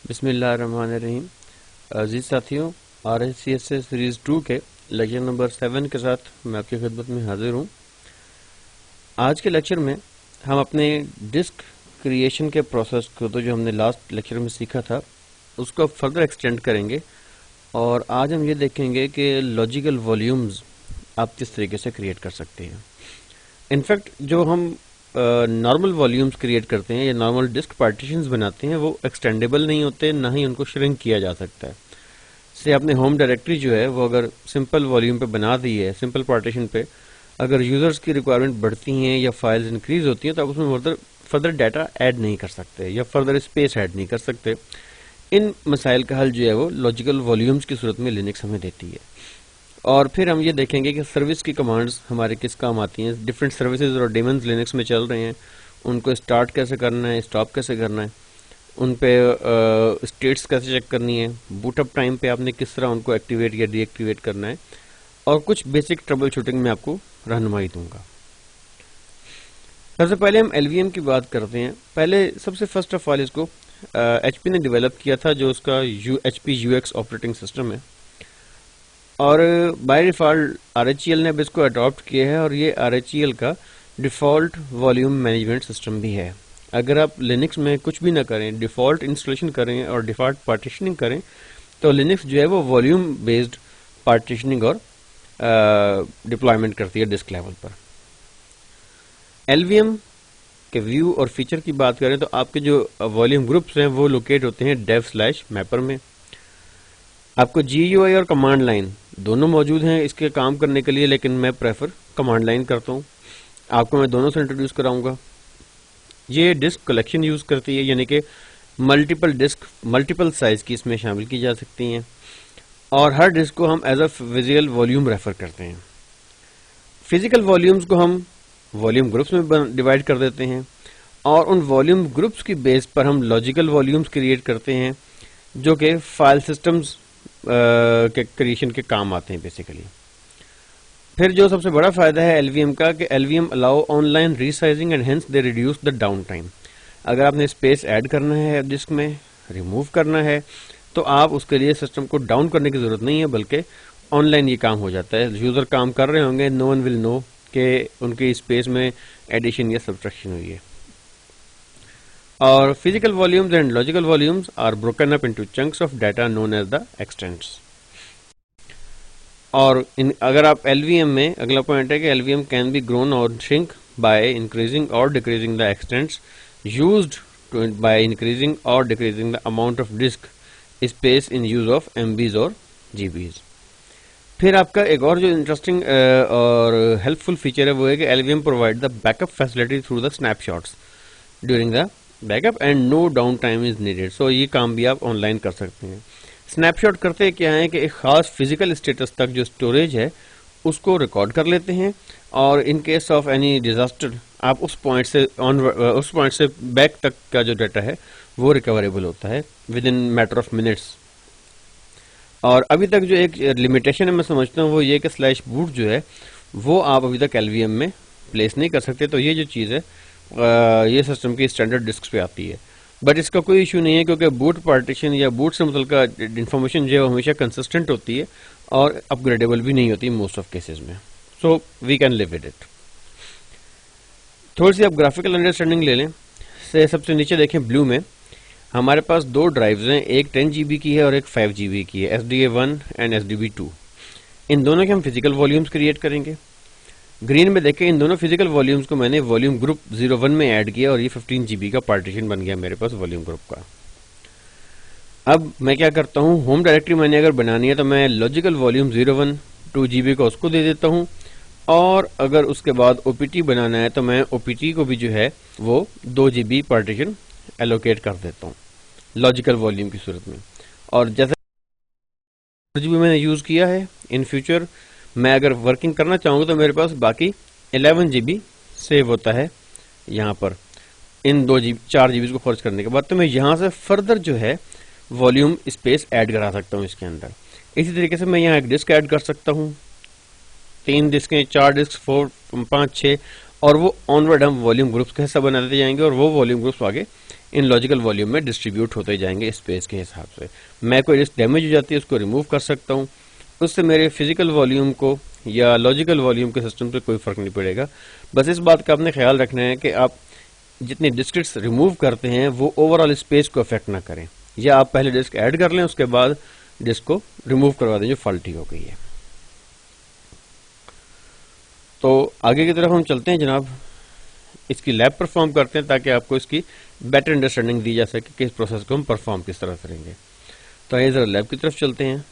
बिस्मिल्लाहिर्रहमानिर्रहीम। अजीज साथियों, RSCSA series 2 के लेक्चर नंबर 7 के साथ मैं आपकी खिदमत में हाजिर हूँ। आज के लेक्चर में हम अपने डिस्क क्रिएशन के प्रोसेस को जो हमने लास्ट लेक्चर में सीखा था उसको फर्दर एक्सटेंड करेंगे और आज हम ये देखेंगे कि लॉजिकल वॉल्यूम्स आप किस तरीके से क्रिएट कर सकते हैं। इनफैक्ट जो हम नॉर्मल वॉल्यूम्स क्रिएट करते हैं या नॉर्मल डिस्क पार्टीशंस बनाते हैं वो एक्सटेंडेबल नहीं होते, ना ही उनको श्रिंक किया जा सकता है। से आपने होम डायरेक्टरी जो है वो अगर सिंपल वॉल्यूम पे बना दी है, सिंपल पार्टीशन पे, अगर यूजर्स की रिक्वायरमेंट बढ़ती हैं या फाइल्स इंक्रीज होती हैं तो आप उसमें फर्दर डाटा ऐड नहीं कर सकते या फर्दर स्पेस ऐड नहीं कर सकते। इन मसाइल का हल जो है वो लॉजिकल वॉल्यूम्स की सूरत में लिनक्स हमें देती है। और फिर हम ये देखेंगे कि सर्विस की कमांड्स हमारे किस काम आती हैं। डिफरेंट सर्विसेज और डेमन्स लिनक्स में चल रहे हैं, उनको स्टार्ट कैसे करना है, स्टॉप कैसे करना है, उन पे स्टेट्स कैसे चेक करनी है, बूटअप टाइम पे आपने किस तरह उनको एक्टिवेट या डीएक्टिवेट करना है, और कुछ बेसिक ट्रबल शूटिंग में आपको रहनुमाई दूंगा। सबसे पहले हम एलवीएम की बात करते हैं। पहले सबसे फर्स्ट ऑफ ऑल इसको HP ने डेवलप किया था, जो उसका HP UX ऑपरेटिंग सिस्टम है, और बाय डिफ़ॉल्ट RHEL ने अब इसको अडॉप्ट किया है और ये RHEL का डिफ़ॉल्ट वॉल्यूम मैनेजमेंट सिस्टम भी है। अगर आप लिनक्स में कुछ भी ना करें, डिफ़ॉल्ट इंस्टॉलेशन करें और डिफ़ॉल्ट पार्टीशनिंग करें तो लिनक्स जो है वो वॉल्यूम बेस्ड पार्टीशनिंग और डिप्लॉयमेंट करती है डिस्क लेवल पर। LVM के व्यू और फीचर की बात करें तो आपके जो वॉल्यूम ग्रुप्स हैं वो लोकेट होते हैं dev/mapper में। आपको GUI और कमांड लाइन दोनों मौजूद हैं इसके काम करने के लिए, लेकिन मैं प्रेफर कमांड लाइन करता हूँ। आपको मैं दोनों से इंट्रोड्यूस कराऊंगा। ये डिस्क कलेक्शन यूज करती है, यानी कि मल्टीपल डिस्क मल्टीपल साइज की इसमें शामिल की जा सकती हैं, और हर डिस्क को हम as a visual volume refer करते हैं। फिजिकल वॉल्यूम्स को हम वॉल्यूम ग्रुप्स में डिवाइड कर देते हैं, और उन वॉल्यूम ग्रुप्स की बेस पर हम लॉजिकल वॉल्यूम्स क्रिएट करते हैं जो कि फाइल सिस्टम्स के क्रिएशन के काम आते हैं बेसिकली। फिर जो सबसे बड़ा फायदा है LVM का कि LVM allow online resizing and hence they reduce the down time. अगर आपने स्पेस ऐड करना है डिस्क में, रिमूव करना है, तो आप उसके लिए सिस्टम को डाउन करने की जरूरत नहीं है, बल्कि ऑनलाइन ये काम हो जाता है। यूजर काम कर रहे होंगे, नो वन विल नो कि उनकी स्पेस में एडिशन या सब्ट्रैक्शन हुई है। और physical volumes and logical volumes are broken up into chunks of data known as the extents. और अगर आप LVM में, अगला पॉइंट है कि LVM कैन बी ग्रोन और श्रिंक बाय इंक्रीजिंग और decreasing the extents used by increasing और decreasing the amount of disk space in use of MBs और GBs। फिर आपका एक और जो इंटरेस्टिंग और हेल्पफुल फीचर है वो है कि LVM provide the backup facility through the snapshots during the backup and no down time is needed. So ये काम भी आप ऑनलाइन कर सकते हैं। स्नैपशॉट करते क्या है कि एक खास फिजिकल स्टेटस तक जो स्टोरेज है उसको रिकॉर्ड कर लेते हैं, और in case of any disaster आप उस पॉइंट से बैक तक का जो डाटा है वो रिकवरेबल होता है with in matter of minutes. और अभी तक जो एक लिमिटेशन है मैं समझता हूँ वो ये कि /boot जो है वो आप अभी तक LVM में प्लेस नहीं कर सकते। तो ये जो चीज़ है ये सिस्टम की स्टैंडर्ड डिस्क पे आती है, बट इसका कोई इशू नहीं है क्योंकि बूट पार्टीशन या बूट से मतलब इन्फॉर्मेशन जो है हमेशा कंसिस्टेंट होती है और अपग्रेडेबल भी नहीं होती मोस्ट ऑफ केसेस में। So we can live with it. थोड़ी सी आप ग्राफिकल अंडरस्टैंडिंग ले लें। से सबसे नीचे देखें ब्लू में हमारे पास दो ड्राइव्स हैं, एक 10 GB की है और एक 5 GB की है, SDA1 एंड SDB2। इन दोनों के हम फिजिकल वॉल्यूम्स क्रिएट करेंगे। ग्रीन में देखें इन दोनों फिजिकल वॉल्यूम्स को मैंने वॉल्यूम ग्रुप 01 में ऐड किया और ये 15 GB का पार्टीशन बन गया मेरे पास वॉल्यूम ग्रुप का। अब मैं क्या करता हूँ, होम डायरेक्टरी मैंने अगर बनानी है तो मैं लॉजिकल वॉल्यूम 01 2 GB का उसको दे देता हूँ, और अगर उसके बाद OPT बनाना है तो मैं OPT को भी जो है वो 2 GB पार्टीशन एलोकेट कर देता हूँ लॉजिकल वॉल्यूम की सूरत में। और जैसे 4 GB मैंने यूज किया है, इन फ्यूचर मैं अगर वर्किंग करना चाहूँगा तो मेरे पास बाकी 11 GB सेव होता है यहाँ पर इन 4 GB को खर्च करने के बाद। तो मैं यहाँ से फर्दर जो है वॉल्यूम स्पेस ऐड करा सकता हूँ इसके अंदर। इसी तरीके से मैं यहाँ एक डिस्क ऐड कर सकता हूँ, 3 डिस्कें, 4 डिस्क, 4, 5, 6, और वो ऑनवर्ड हम वॉल्यूम ग्रुप्स का हिस्सा बनाते जाएंगे और वो वॉल्यूम ग्रुप्स आगे इन लॉजिकल वॉल्यूम में डिस्ट्रीब्यूट होते जाएंगे स्पेस के हिसाब से। मैं कोई डिस्क डैमेज हो जाती है उसको रिमूव कर सकता हूँ, उससे मेरे फिजिकल वॉल्यूम को या लॉजिकल वॉल्यूम के सिस्टम पे कोई फर्क नहीं पड़ेगा। बस इस बात का आपने ख्याल रखना है कि आप जितनी डिस्क्स रिमूव करते हैं वो ओवरऑल स्पेस को अफेक्ट ना करें, या आप पहले डिस्क ऐड कर लें उसके बाद डिस्क को रिमूव करवा दें जो फॉल्टी हो गई है। तो आगे की तरफ हम चलते हैं जनाब, इसकी लैब परफॉर्म करते हैं ताकि आपको इसकी बेटर अंडरस्टैंडिंग दी जा सके कि इस प्रोसेस को हम परफॉर्म किस तरह करेंगे। तो आइए जरा लैब की तरफ चलते हैं।